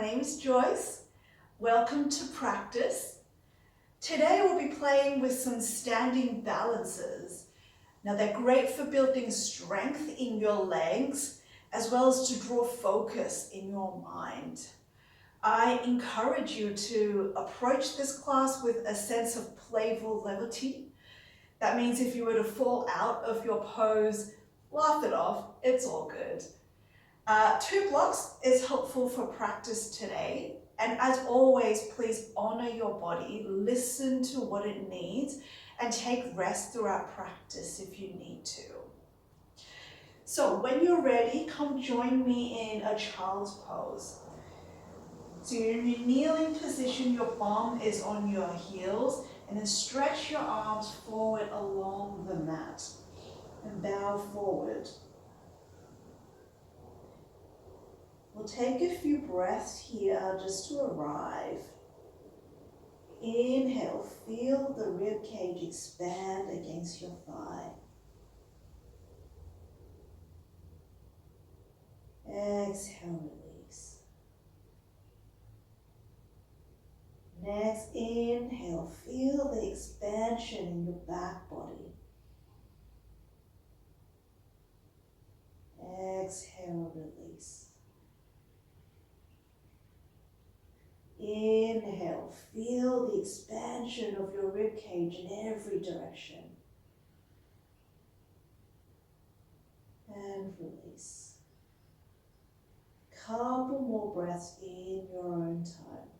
name is Joyce. Welcome to practice. Today we'll be playing with some standing balances. Now they're great for building strength in your legs as well as to draw focus in your mind. I encourage you to approach this class with a sense of playful levity. That means if you were to fall out of your pose, laugh it off, it's all good. 2 blocks is helpful for practice today. And as always, please honor your body, listen to what it needs, and take rest throughout practice if you need to. So when you're ready, come join me in a child's pose. So you're in a kneeling position, your bum is on your heels, and then stretch your arms forward along the mat and bow forward. We'll take a few breaths here just to arrive. Inhale, feel the rib cage expand against your thigh. Exhale, release. Next, inhale, feel the expansion in your back body. Exhale, release. Inhale, feel the expansion of your rib cage in every direction. And release. Couple more breaths in your own time.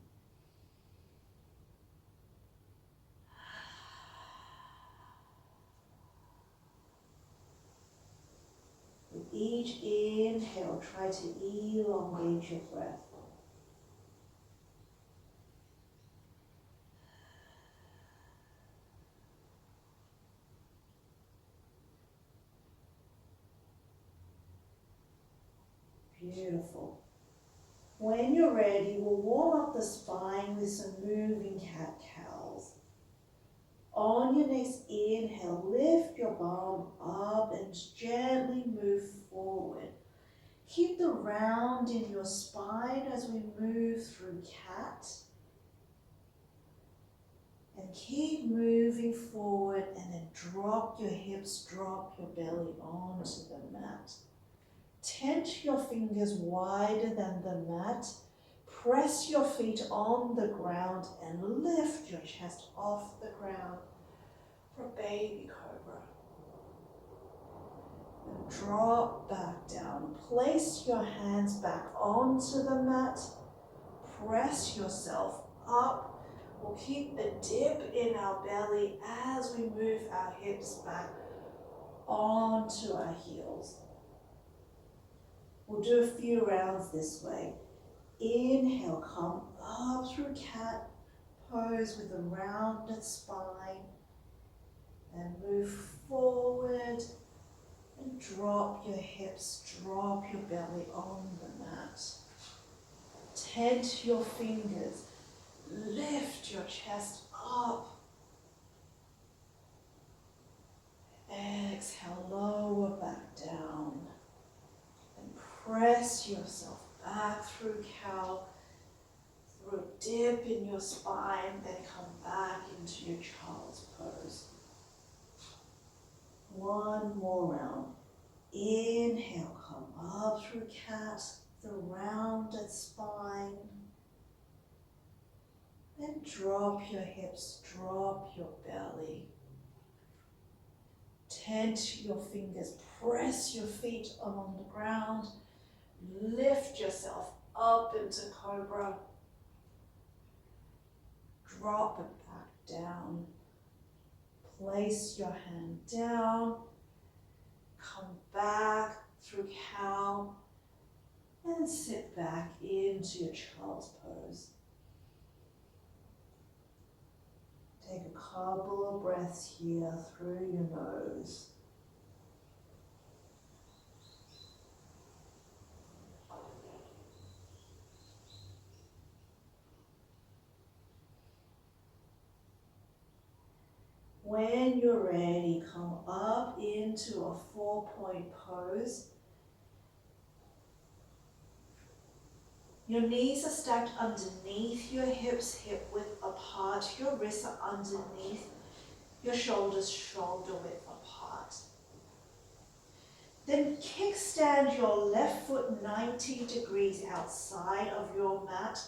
With each inhale, try to elongate your breath. Beautiful. When you're ready, we'll warm up the spine with some moving cat-cows. On your next inhale, lift your bum up and gently move forward. Keep the round in your spine as we move through cat. And keep moving forward and then drop your hips, drop your belly onto the mat. Tent your fingers wider than the mat. Press your feet on the ground and lift your chest off the ground for baby cobra. And drop back down. Place your hands back onto the mat. Press yourself up. We'll keep a dip in our belly as we move our hips back onto our heels. We'll do a few rounds this way. Inhale, come up through cat pose with a rounded spine. And move forward and drop your hips, drop your belly on the mat. Tent your fingers, lift your chest up. Exhale, lower back down. Press yourself back through cow, through a dip in your spine, then come back into your child's pose. One more round. Inhale, come up through cat, the rounded spine. Then drop your hips, drop your belly. Tent your fingers, press your feet along the ground. Lift yourself up into cobra. Drop it back down. Place your hand down. Come back through cow. And sit back into your child's pose. Take a couple of breaths here through your nose. When you're ready, come up into a 4-point pose. Your knees are stacked underneath your hips, hip width apart. Your wrists are underneath your shoulders, shoulder width apart. Then kickstand your left foot 90 degrees outside of your mat.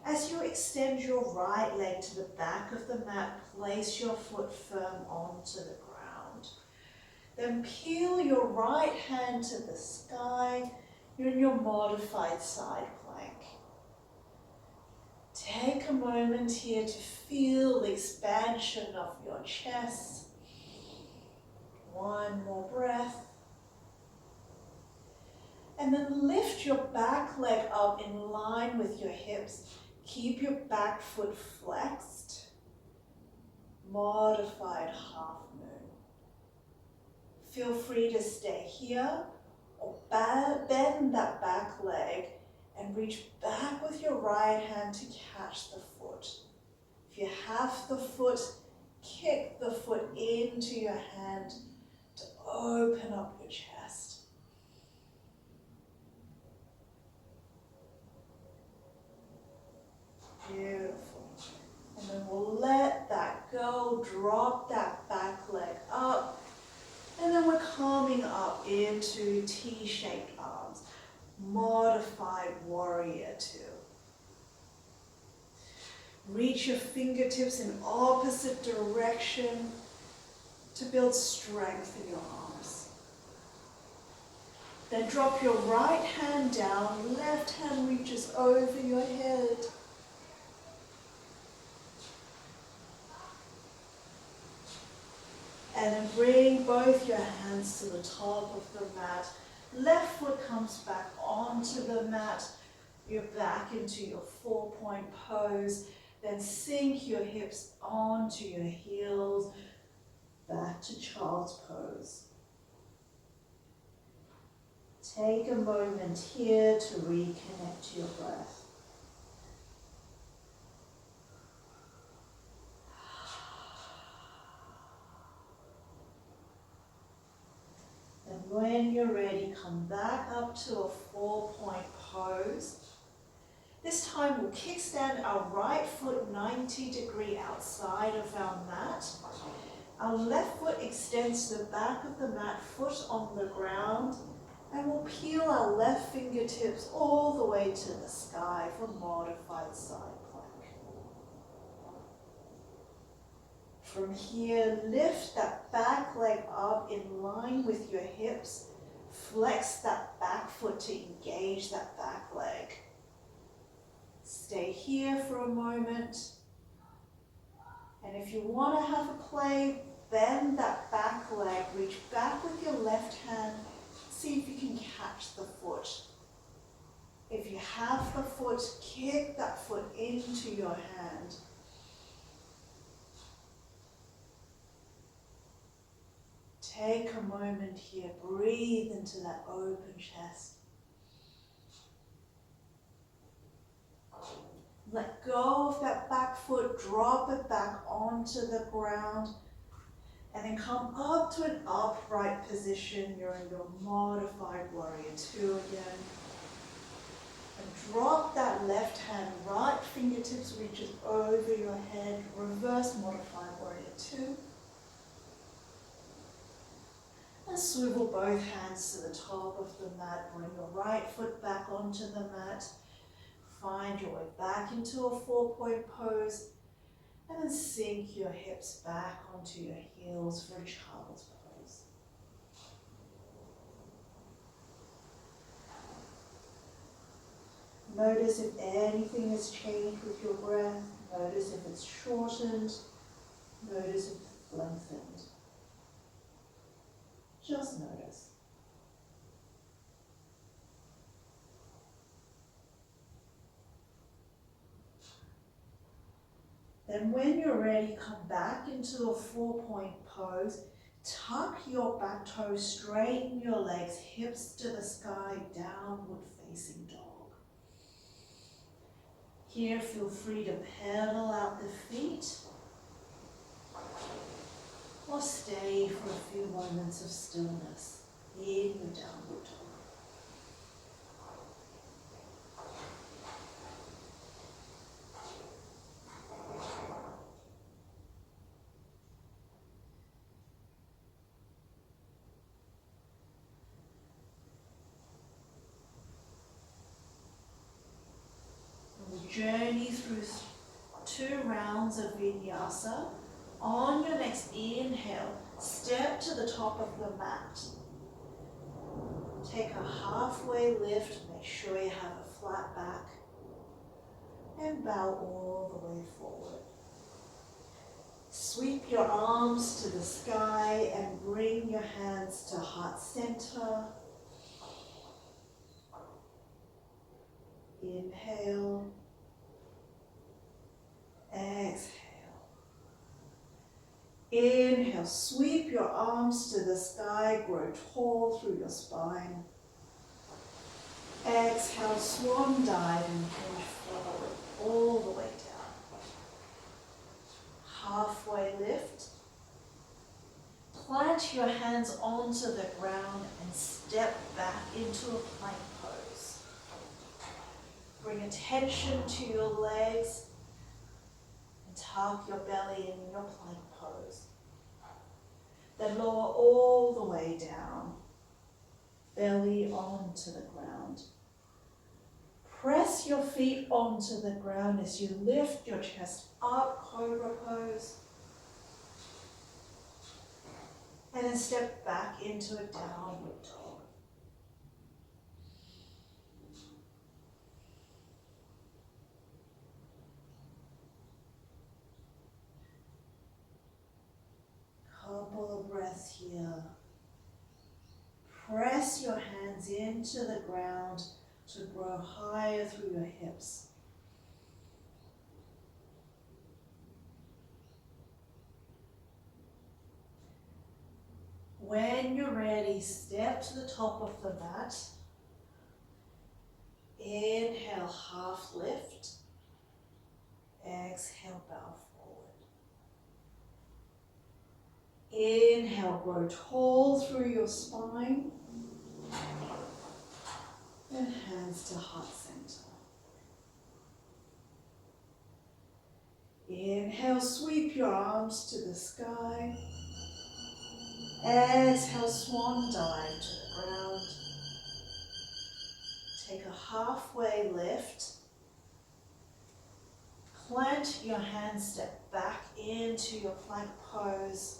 As you extend your right leg to the back of the mat, place your foot firm onto the ground. Then peel your right hand to the sky. You're in your modified side plank. Take a moment here to feel the expansion of your chest. One more breath. And then lift your back leg up in line with your hips. Keep your back foot flexed. Modified half moon. Feel free to stay here or bend that back leg and reach back with your right hand to catch the foot. If you have the foot, kick the foot into your hand to open up your chest. Beautiful. And then we'll let that go, drop that back leg up, and then we're coming up into T-shaped arms, modified warrior two. Reach your fingertips in opposite direction to build strength in your arms. Then drop your right hand down, left hand reaches over your head. And then bring both your hands to the top of the mat. Left foot comes back onto the mat. You're back into your 4-point pose. Then sink your hips onto your heels. Back to child's pose. Take a moment here to reconnect to your breath. And when you're ready, come back up to a 4-point pose. This time we'll kickstand our right foot 90 degrees outside of our mat. Our left foot extends to the back of the mat, foot on the ground, and we'll peel our left fingertips all the way to the sky for modified side plank. From here, lift that back leg up in line with your hips. Flex that back foot to engage that back leg. Stay here for a moment. And if you want to have a play, bend that back leg, reach back with your left hand, see if you can catch the foot. If you have the foot, kick that foot into your hand. Take a moment here, breathe into that open chest. Let go of that back foot, drop it back onto the ground, and then come up to an upright position. You're in your modified warrior two again. And drop that left hand, right fingertips reaches over your head, reverse modified warrior two. And swivel both hands to the top of the mat, bring your right foot back onto the mat. Find your way back into a 4-point pose, and then sink your hips back onto your heels for a child's pose. Notice if anything has changed with your breath. Notice if it's shortened. Notice if it's lengthened. Just notice. Then when you're ready, come back into a 4-point pose. Tuck your back toes, straighten your legs, hips to the sky, downward facing dog. Here, feel free to pedal out the feet or stay for a few moments of stillness in your downward dog. journey through 2 rounds of vinyasa. On your next inhale, step to the top of the mat. Take a halfway lift, make sure you have a flat back, and bow all the way forward. Sweep your arms to the sky and bring your hands to heart center. Inhale, exhale. Inhale, sweep your arms to the sky, grow tall through your spine. Exhale, swan dive and hinge forward, all the way down. Halfway lift. Plant your hands onto the ground and step back into a plank pose. Bring attention to your legs and tuck your belly in your plank pose. Then lower all the way down, belly onto the ground. Press your feet onto the ground as you lift your chest up, cobra pose. And then step back into a downward dog. Couple of breaths here. Press your hands into the ground to grow higher through your hips. When you're ready, step to the top of the mat. Inhale, half lift. Exhale, bow forward. Inhale, grow tall through your spine. And hands to heart center. Inhale, sweep your arms to the sky. Exhale, swan dive to the ground. Take a halfway lift. Plant your hands, step back into your plank pose.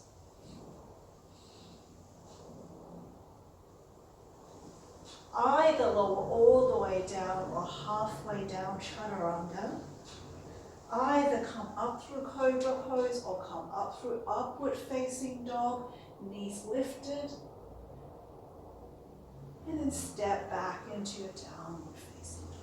Either lower all the way down or halfway down, chaturanga. Either come up through cobra pose or come up through upward facing dog, knees lifted. And then step back into your downward facing dog.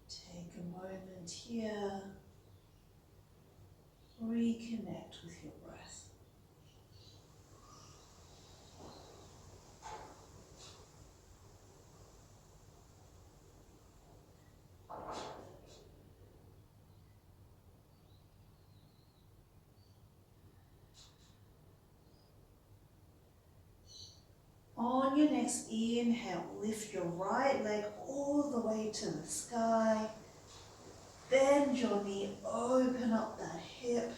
Take a moment here. Reconnect with your breath. On your next inhale, lift your right leg all the way to the sky. Bend your knee, open up that hip.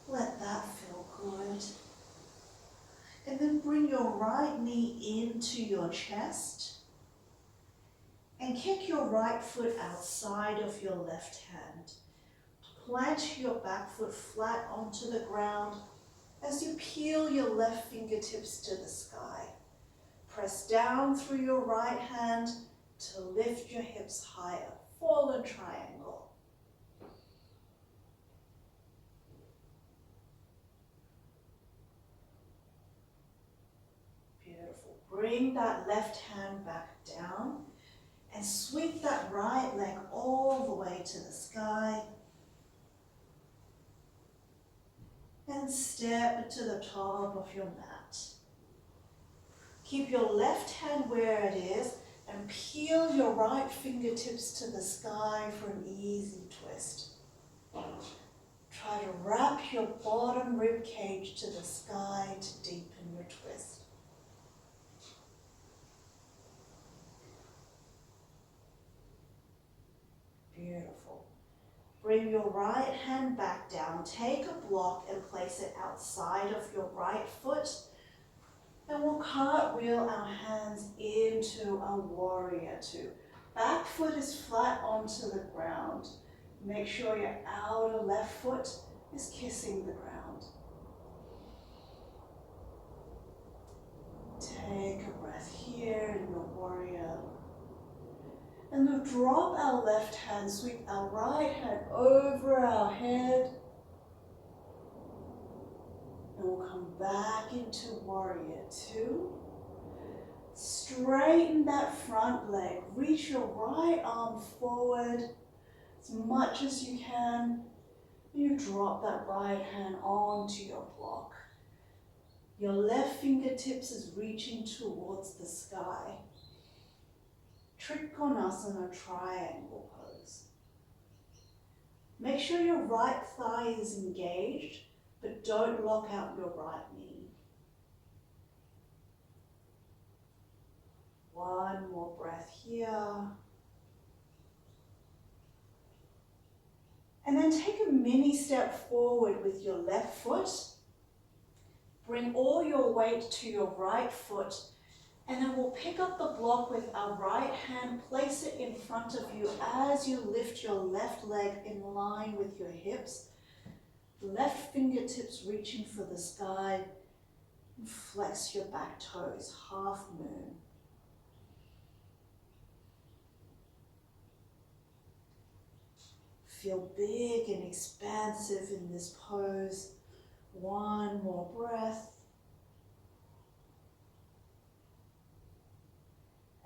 Let that feel good. And then bring your right knee into your chest. And kick your right foot outside of your left hand. Plant your back foot flat onto the ground as you peel your left fingertips to the sky. Press down through your right hand to lift your hips higher. Fallen triangle. Beautiful. Bring that left hand back down and sweep that right leg all the way to the sky. And step to the top of your mat. Keep your left hand where it is and peel your right fingertips to the sky for an easy twist. Try to wrap your bottom rib cage to the sky to deepen your twist. Beautiful. Bring your your right hand back down. Take a block and place it outside of your right foot. And we'll cartwheel our hands into a warrior two. Back foot is flat onto the ground. Make sure your outer left foot is kissing the ground. Take a breath here in your warrior. And we'll drop our left hand, sweep our right hand over our head. And we'll come back into warrior two. Straighten that front leg. Reach your right arm forward as much as you can. You drop that right hand onto your block. Your left fingertips is reaching towards the sky. Trikonasana triangle pose. Make sure your right thigh is engaged, but don't lock out your right knee. One more breath here. And then take a mini step forward with your left foot. Bring all your weight to your right foot, and then we'll pick up the block with our right hand, place it in front of you as you lift your left leg in line with your hips. Left fingertips reaching for the sky. And flex your back toes, half moon. Feel big and expansive in this pose. One more breath.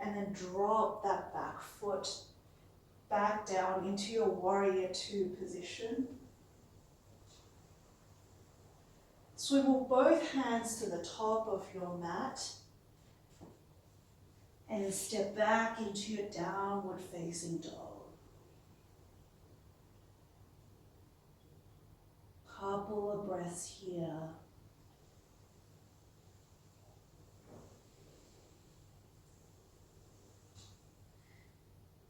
And then drop that back foot back down into your warrior two position. Swivel both hands to the top of your mat. And then step back into your downward facing dog. Couple of breaths here.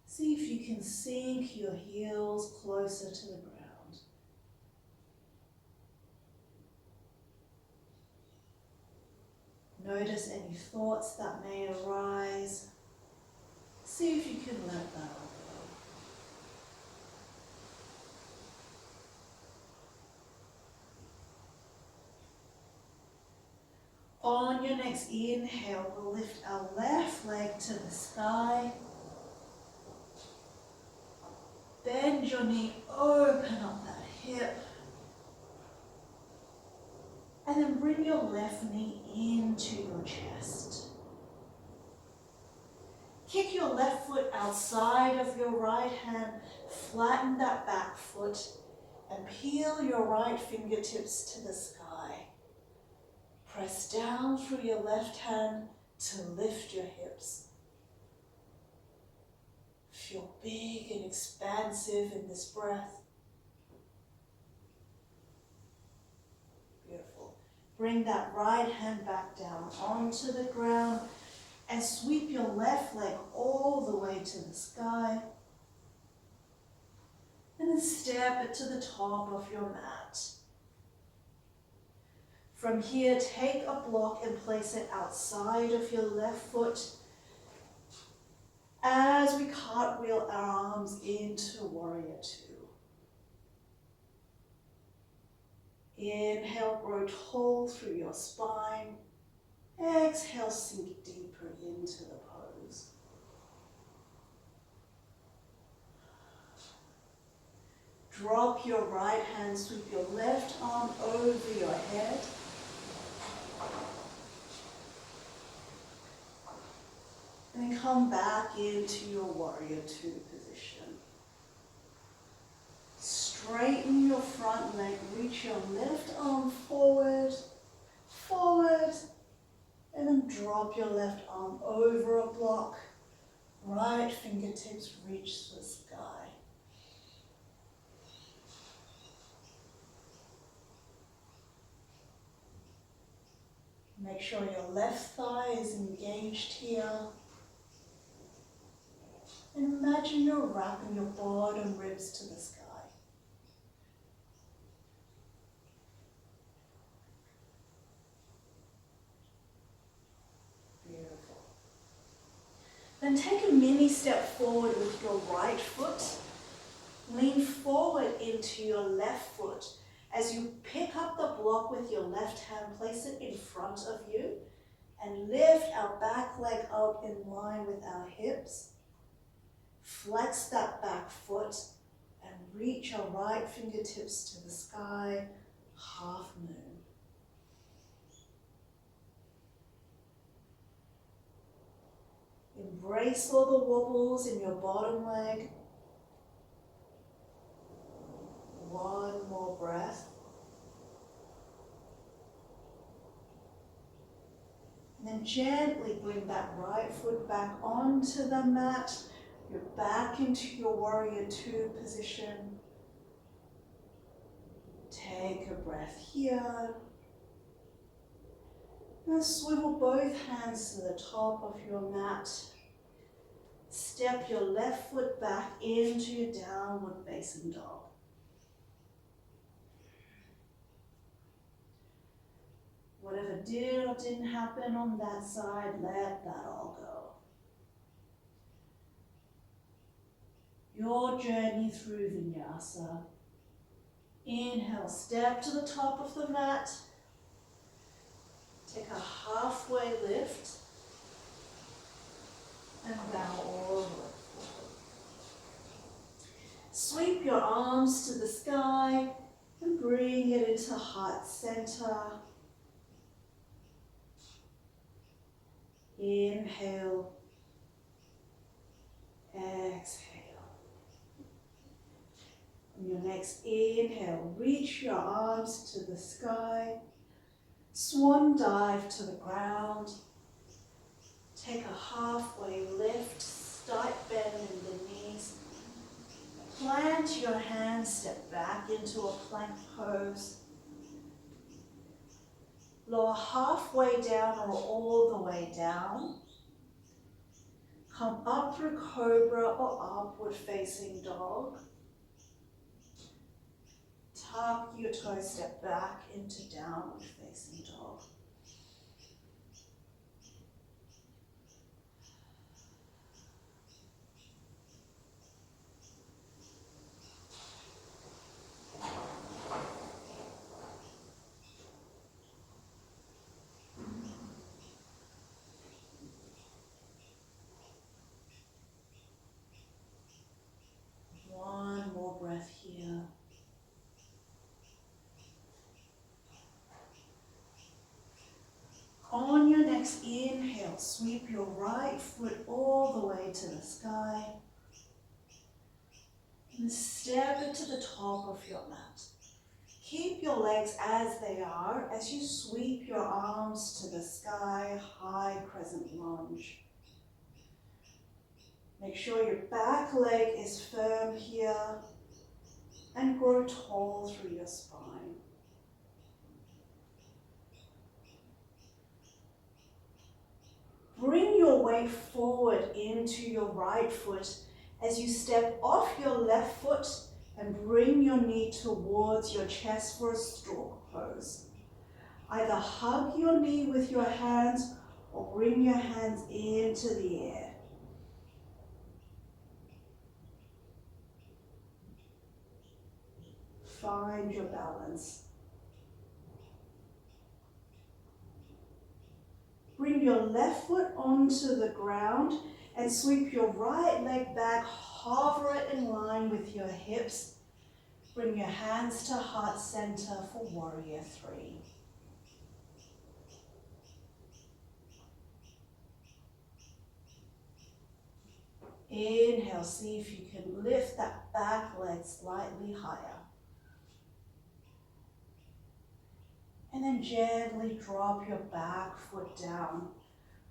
See if you can sink your heels closer to the ground. Notice any thoughts that may arise. See if you can let that go. On your next inhale, we'll lift our left leg to the sky. Bend your knee, open up that hip. And then bring your left knee into your chest. Kick your left foot outside of your right hand, flatten that back foot, and peel your right fingertips to the sky. Press down through your left hand to lift your hips. Feel big and expansive in this breath. Beautiful. Bring that right hand back down onto the ground and sweep your left leg all the way to the sky. And then step it to the top of your mat. From here, take a block and place it outside of your left foot as we cartwheel our arms into warrior two. Inhale, grow tall through your spine. Exhale, sink deeper into the pose. Drop your right hand, sweep your left arm over your head. And then come back into your warrior two position. Straighten your front leg, reach your left arm forward, forward, and then drop your left arm over a block. Right fingertips reach the sky. Make sure your left thigh is engaged here. And imagine you're wrapping your bottom ribs to the sky. Then take a mini step forward with your right foot. Lean forward into your left foot. As you pick up the block with your left hand, place it in front of you and lift our back leg up in line with our hips. Flex that back foot and reach your right fingertips to the sky, half moon. Embrace all the wobbles in your bottom leg. One more breath. And then gently bring that right foot back onto the mat. You're back into your warrior two position. Take a breath here. Now swivel both hands to the top of your mat. Step your left foot back into your downward facing dog. Whatever did or didn't happen on that side, let that all go. Your journey through Vinyasa. Inhale, step to the top of the mat. Take a halfway lift and bow all the way forward. Sweep your arms to the sky and bring it into heart center. Inhale, exhale. On your next inhale, reach your arms to the sky. Swan dive to the ground. Take a halfway lift, slight bend in the knees. Plant your hands, step back into a plank pose. Lower halfway down or all the way down. Come up through cobra or upward facing dog. Tuck your toes, step back into downward facing dog. One more breath here. On your next inhale, sweep your right foot all the way to the sky. And step it to the top of your mat. Keep your legs as they are as you sweep your arms to the sky, high crescent lunge. Make sure your back leg is firm here and grow tall through your spine. Bring your weight forward into your right foot as you step off your left foot and bring your knee towards your chest for a stalk pose. Either hug your knee with your hands or bring your hands into the air. Find your balance. Bring your left foot onto the ground and sweep your right leg back, hover it in line with your hips. Bring your hands to heart center for warrior three. Inhale, see if you can lift that back leg slightly higher. And then gently drop your back foot down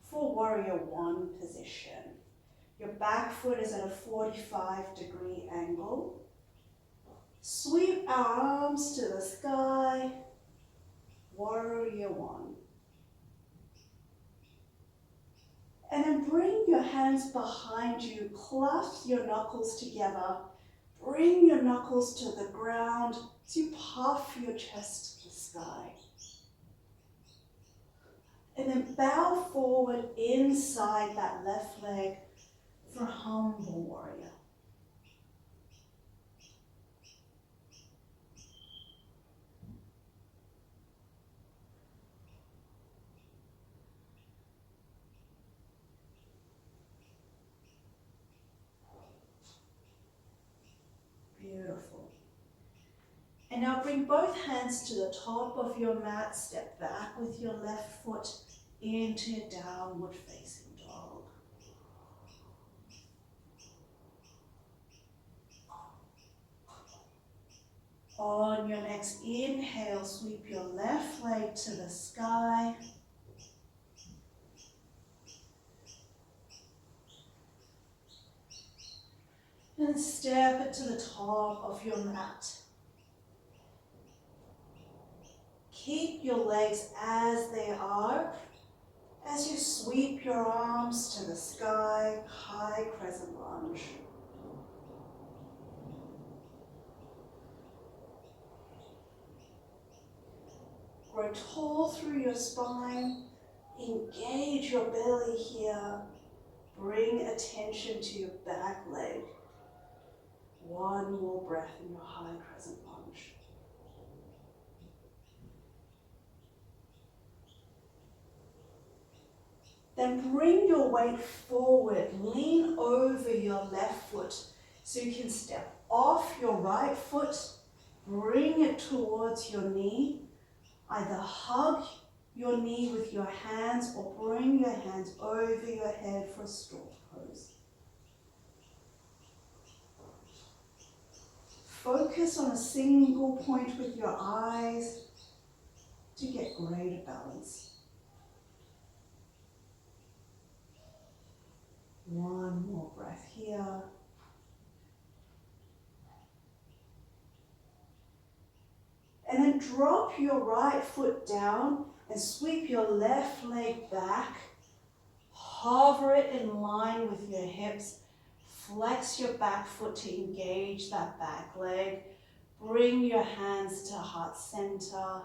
for warrior one position. Your back foot is at a 45-degree angle. Sweep our arms to the sky, warrior one. And then bring your hands behind you, clasp your knuckles together. Bring your knuckles to the ground as you puff your chest to the sky. And then bow forward inside that left leg, for humble warrior. Beautiful. And now bring both hands to the top of your mat. Step back with your left foot into your downward facing dog. On your next inhale, sweep your left leg to the sky. And step it to the top of your mat. Keep your legs as they are as you sweep your arms to the sky, high crescent lunge. Grow tall through your spine. Engage your belly here. Bring attention to your back leg. One more breath in your high crescent lunge. Then bring your weight forward. Lean over your left foot so you can step off your right foot. Bring it towards your knee. Either hug your knee with your hands or bring your hands over your head for a stork pose. Focus on a single point with your eyes to get greater balance. One more breath here. And then drop your right foot down and sweep your left leg back. Hover it in line with your hips. Flex your back foot to engage that back leg. Bring your hands to heart center.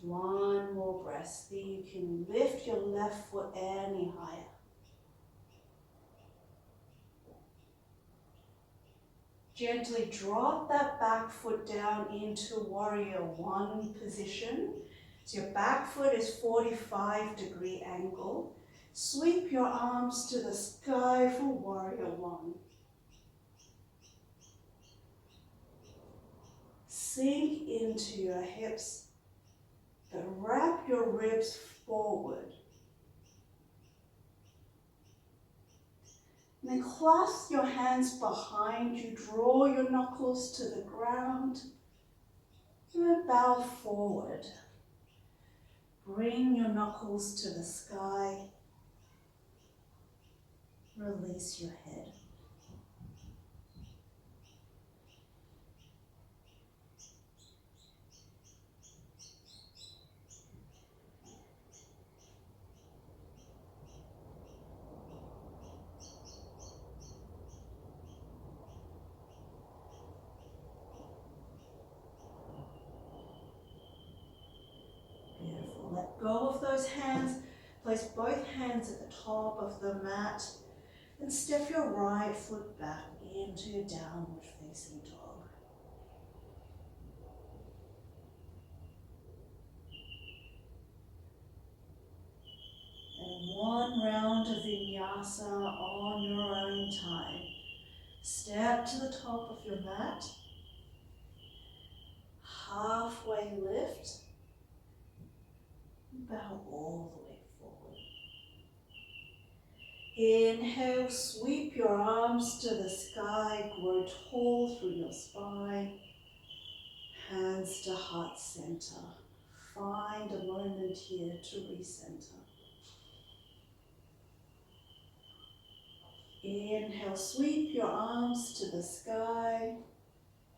One more breath. So you can lift your left foot any higher. Gently drop that back foot down into warrior one position. So your back foot is 45-degree angle. Sweep your arms to the sky for warrior one. Sink into your hips, but wrap your ribs forward. And then clasp your hands behind you, draw your knuckles to the ground, and then bow forward. Bring your knuckles to the sky, release your head. Let go of those hands. Place both hands at the top of the mat. And step your right foot back into your downward facing dog. And one round of vinyasa on your own time. Step to the top of your mat. Halfway lift. Bow all the way forward. Inhale, sweep your arms to the sky, grow tall through your spine. Hands to heart center. Find a moment here to recenter. Inhale, sweep your arms to the sky.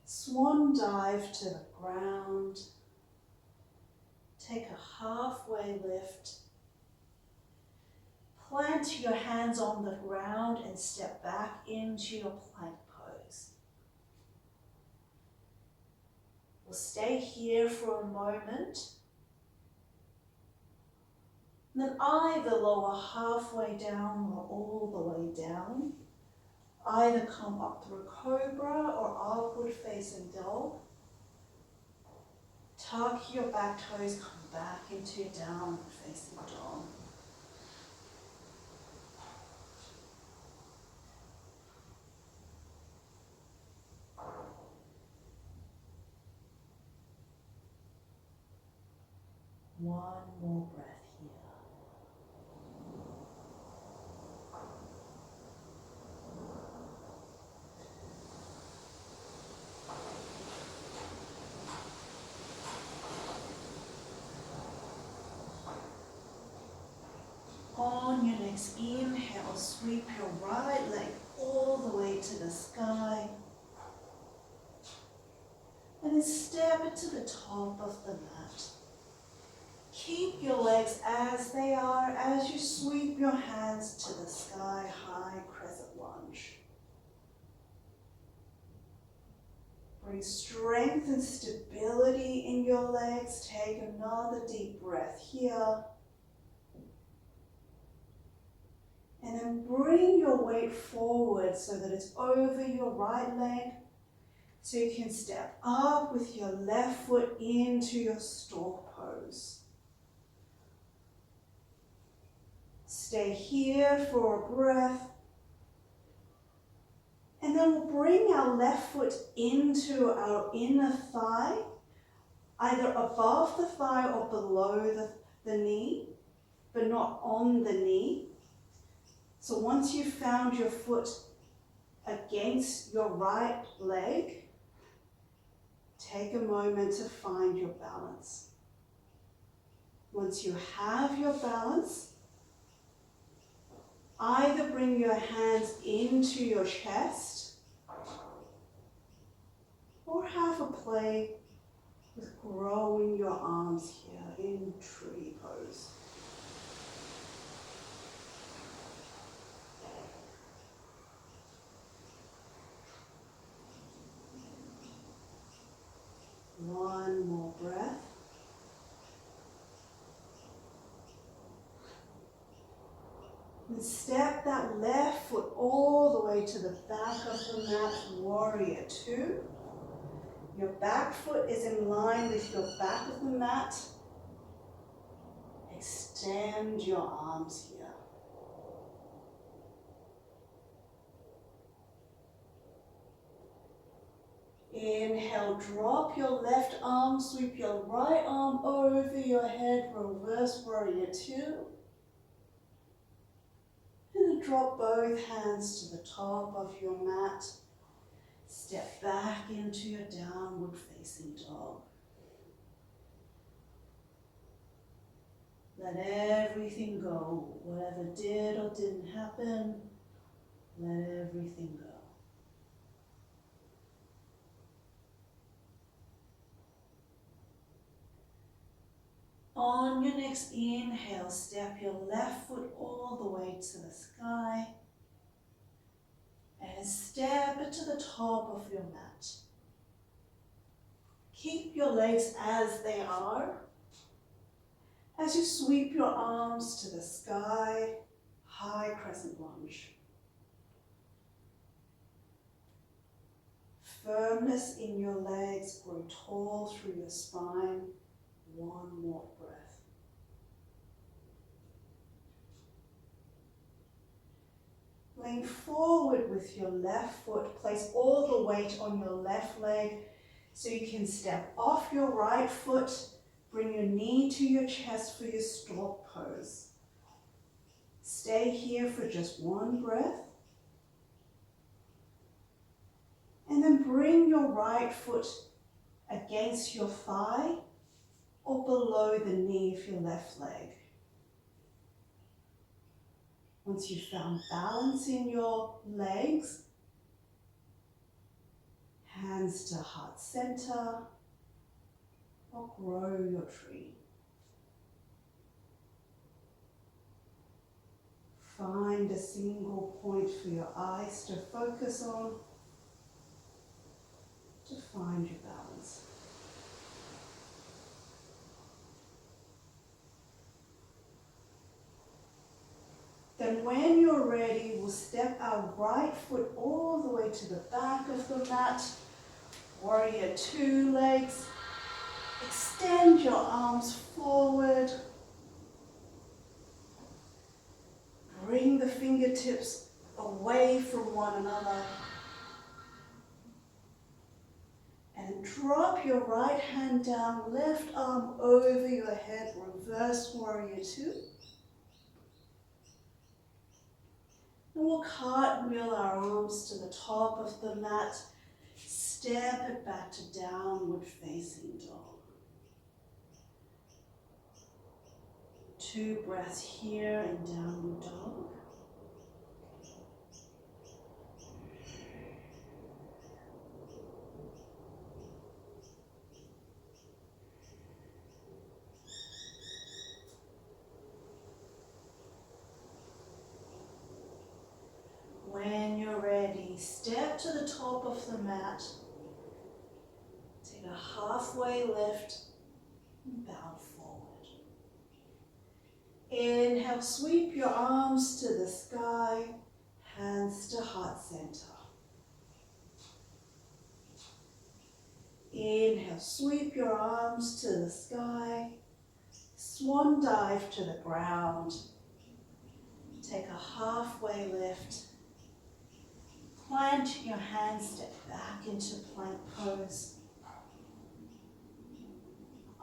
Swan dive to the ground. Take a halfway lift. Plant your hands on the ground and step back into your plank pose. We'll stay here for a moment. And then either lower halfway down or all the way down. Either come up through cobra or upward facing dog. Tuck your back toes, come back into your downward facing dog. One more breath here. On your next inhale, sweep your right leg all the way to the sky. And then step it to the top of the mat. Keep your legs as they are as you sweep your hands to the sky, high crescent lunge. Bring strength and stability in your legs. Take another deep breath here. And then bring your weight forward so that it's over your right leg. So you can step up with your left foot into your stork pose. Stay here for a breath. And then we'll bring our left foot into our inner thigh, either above the thigh or below the knee, but not on the knee. So once you've found your foot against your right leg, take a moment to find your balance. Once you have your balance, either bring your hands into your chest or have a play with growing your arms here in tree pose. One more breath. And step that left foot all the way to the back of the mat, warrior two. Your back foot is in line with your back of the mat. Extend your arms here. Inhale, drop your left arm, sweep your right arm over your head, reverse warrior two. And then drop both hands to the top of your mat. Step back into your downward facing dog. Let everything go. Whatever did or didn't happen, let everything go. On your next inhale, step your left foot all the way to the sky and step it to the top of your mat. Keep your legs as they are as you sweep your arms to the sky, high crescent lunge. Firmness in your legs, grow tall through your spine. One more breath. Lean forward with your left foot. Place all the weight on your left leg so you can step off your right foot. Bring your knee to your chest for your stork pose. Stay here for just one breath. And then bring your right foot against your thigh or below the knee of your left leg. Once you've found balance in your legs, hands to heart center, or grow your tree. Find a single point for your eyes to focus on to find your balance. then when you're ready, we'll step our right foot all the way to the back of the mat. Warrior two legs. Extend your arms forward. Bring the fingertips away from one another. And drop your right hand down, left arm over your head, reverse warrior two. And we'll cartwheel our arms to the top of the mat, step it back to downward facing dog. 2 breaths here in downward dog. When you're ready, step to the top of the mat. Take a halfway lift and bow forward. Inhale, sweep your arms to the sky, hands to heart center. Inhale, sweep your arms to the sky, swan dive to the ground. Take a halfway lift. Plant your hands, step back into plank pose.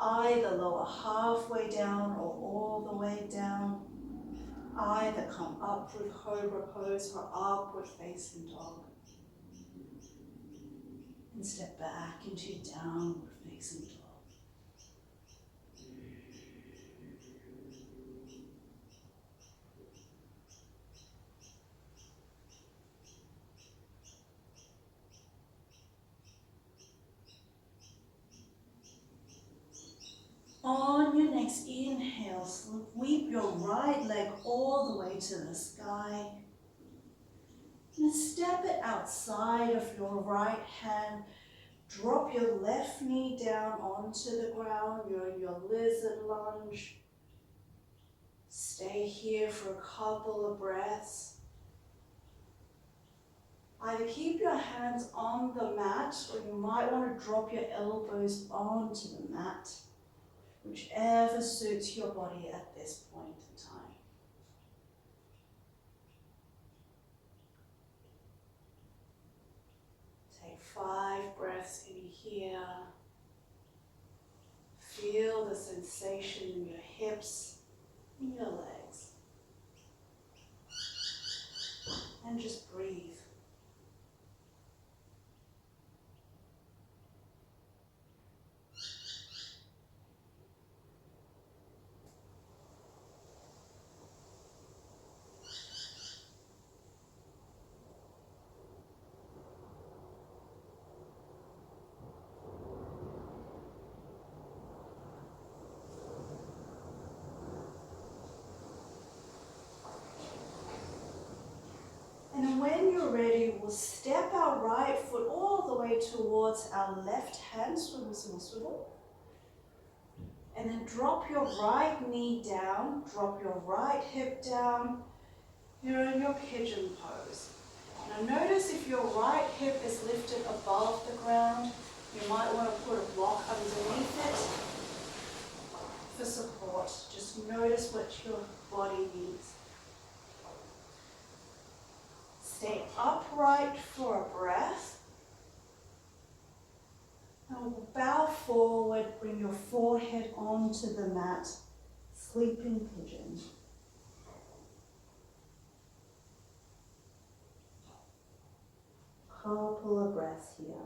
Either lower halfway down or all the way down. Either come upward cobra pose or upward facing dog. And step back into downward facing dog. On your next inhale, sweep your right leg all the way to the sky. And step it outside of your right hand. Drop your left knee down onto the ground. You're in your lizard lunge. Stay here for a couple of breaths. Either keep your hands on the mat or you might want to drop your elbows onto the mat. Whichever suits your body at this point in time. Take 5 breaths in here. Feel the sensation in your hips, in your legs. And just breathe. And when you're ready, we'll step our right foot all the way towards our left hand, swivel, swivel, swivel. And then drop your right knee down, drop your right hip down. You're in your pigeon pose. Now notice if your right hip is lifted above the ground, you might want to put a block underneath it for support. Just notice what your body needs. Stay upright for a breath. And we'll bow forward, bring your forehead onto the mat, sleeping pigeon. Couple of breaths here.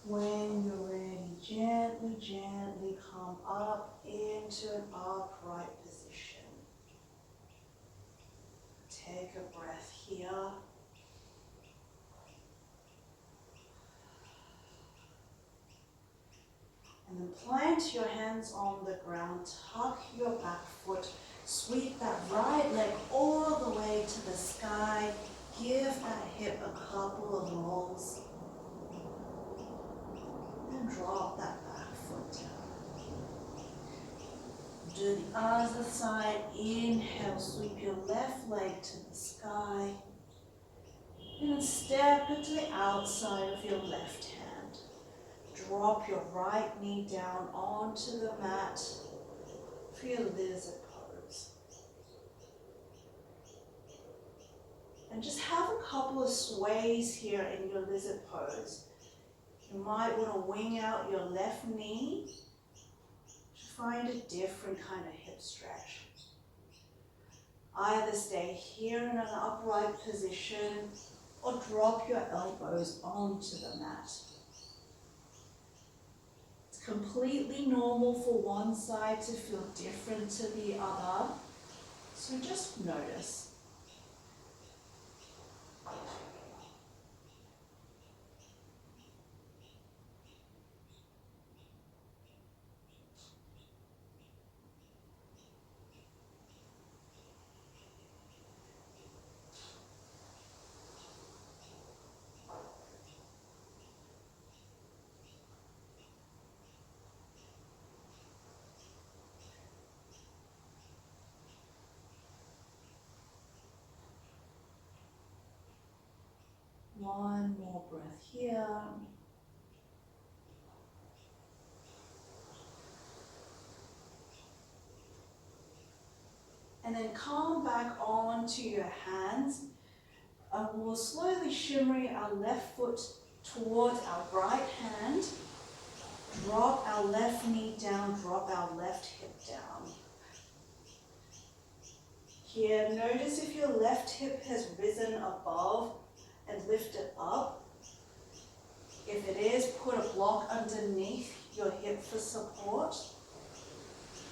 When you're ready, gently, gently come up into an upright position. Take a breath here. And then plant your hands on the ground, tuck your back foot, sweep that right leg all the way to the sky. Give that hip a couple of rolls. And drop that back foot down. Do the other side. Inhale, sweep your left leg to the sky. And then step it to the outside of your left hand. Drop your right knee down onto the mat for your lizard pose. And just have a couple of sways here in your lizard pose. You might want to wing out your left knee to find a different kind of hip stretch. Either stay here in an upright position or drop your elbows onto the mat. It's completely normal for one side to feel different to the other, so just notice. One more breath here. And then come back onto your hands. And we'll slowly shimmy our left foot towards our right hand. Drop our left knee down, drop our left hip down. Here, notice if your left hip has risen above and lifted up. If it is, put a block underneath your hip for support.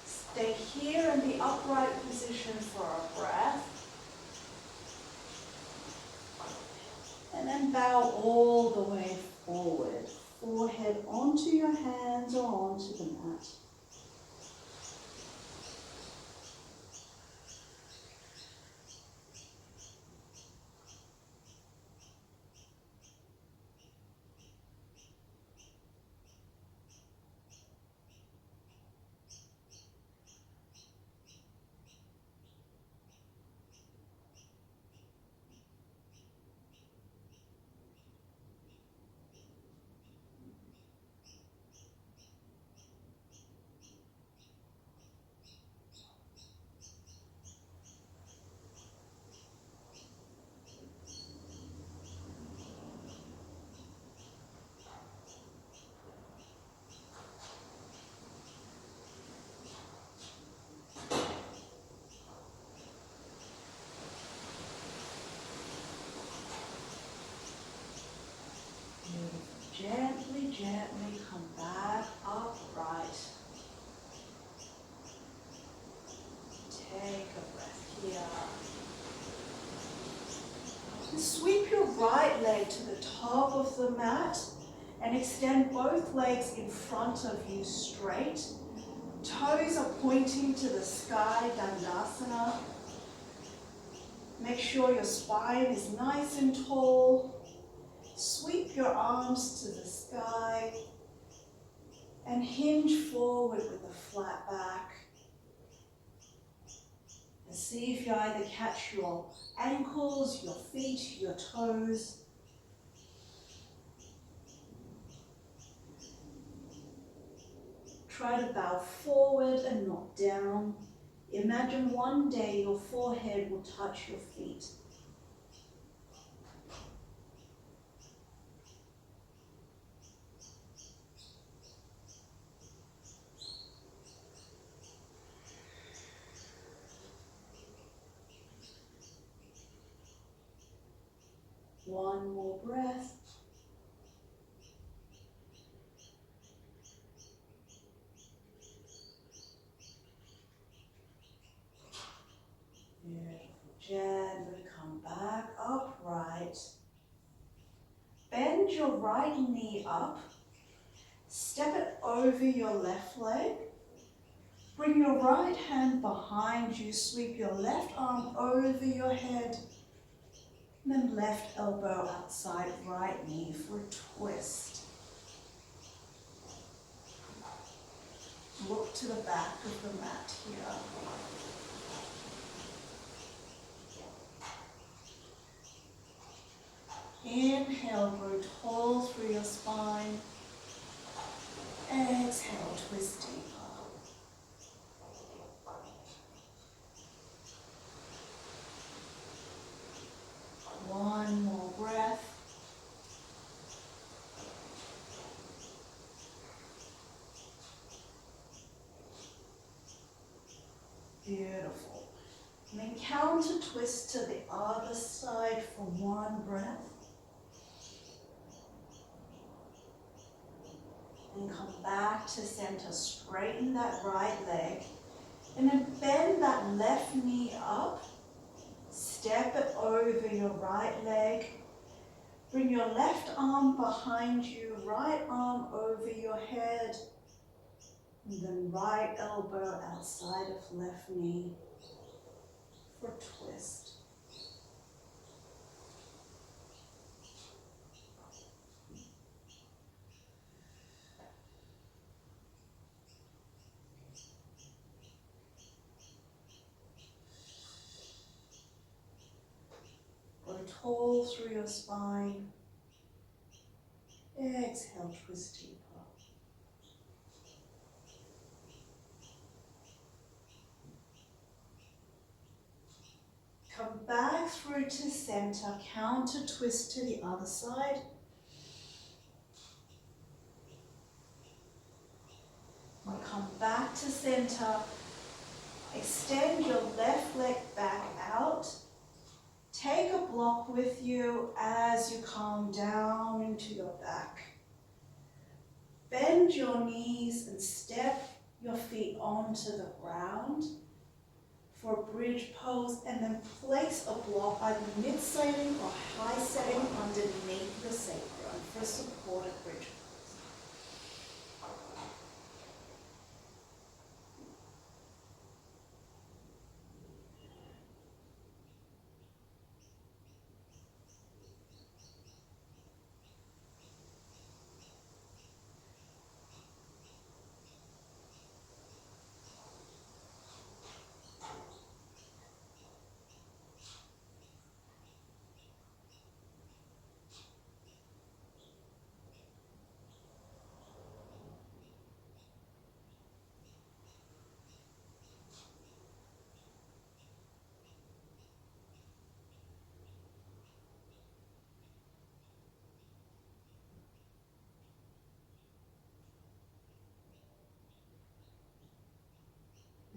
Stay here in the upright position for a breath. And then bow all the way forward. Forehead onto your hands or onto the mat. Gently, gently come back upright. Take a breath here. And sweep your right leg to the top of the mat and extend both legs in front of you straight. Toes are pointing to the sky, Dandasana. Make sure your spine is nice and tall. Sweep your arms to the sky and hinge forward with a flat back. And see if you either catch your ankles, your feet, your toes. Try to bow forward and not down. Imagine one day your forehead will touch your feet. One more breath. right knee up. Step it over your left leg. Bring your right hand behind you. Sweep your left arm over your head. And then left elbow outside right knee for a twist. Look to the back of the mat here. Inhale, grow tall through your spine. Exhale, twist deeper. One more breath. Beautiful. And then counter twist to the other side for one breath. And come back to center. Straighten that right leg. And then bend that left knee up. Step it over your right leg. Bring your left arm behind you, right arm over your head. And then right elbow outside of left knee for twist. Grow tall through your spine. Exhale, twist deeper. Come back through to center, counter twist to the other side. And come back to center. Extend your left leg back out. Take a block with you as you come down into your back. Bend your knees and step your feet onto the ground for a bridge pose, and then place a block either mid-setting or high setting underneath the sacrum for a supported bridge pose.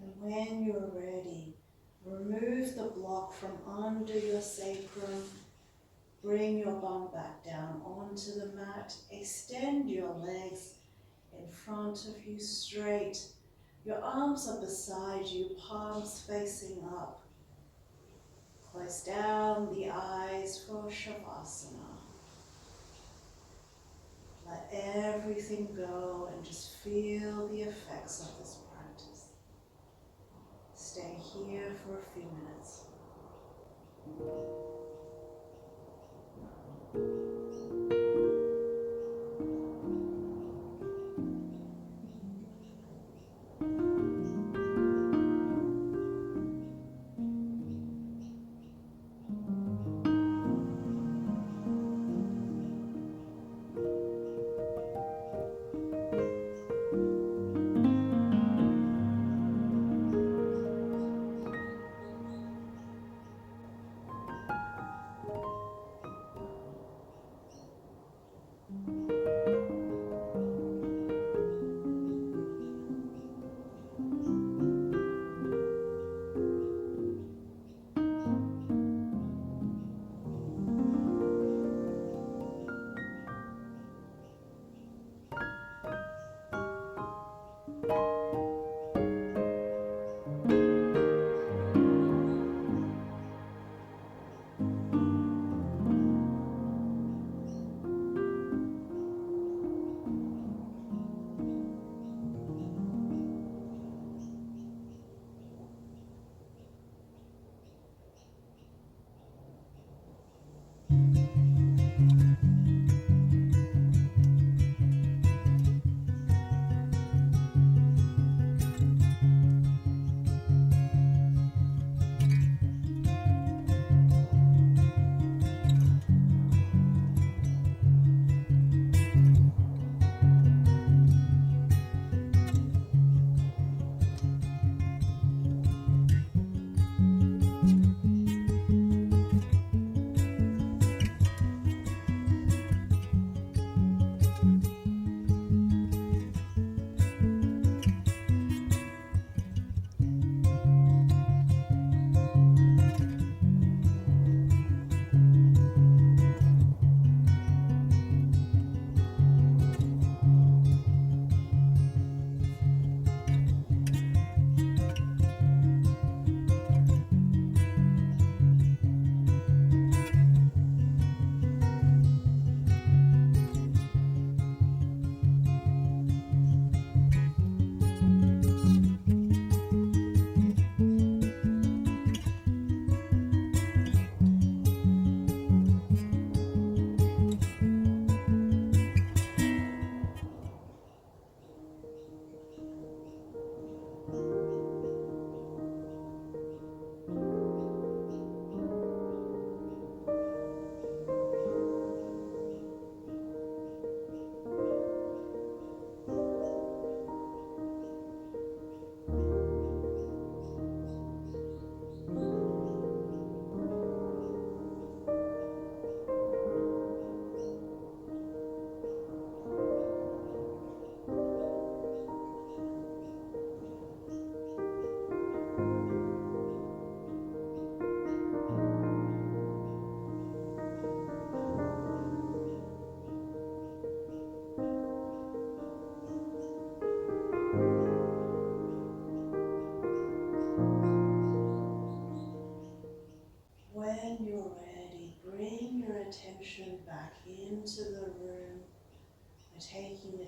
And when you're ready, remove the block from under your sacrum. Bring your bum back down onto the mat. Extend your legs in front of you straight. Your arms are beside you, palms facing up. Close down the eyes for Shavasana. Let everything go and just feel the effects of this practice. Stay here for a few minutes.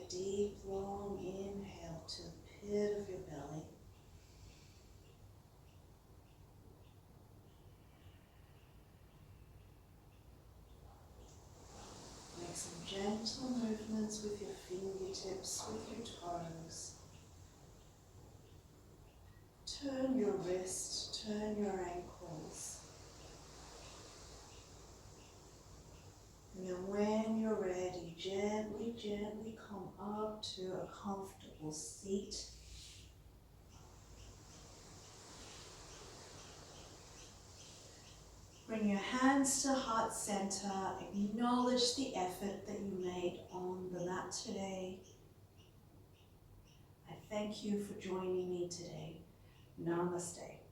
a deep, long inhale to the pit of your belly. Make some gentle movements with your fingertips, with your toes. Turn your wrist, turn your ankles. And then when you're ready, gently, gently come up to a comfortable seat. Bring your hands to heart center. Acknowledge the effort that you made on the mat today. I thank you for joining me today. Namaste.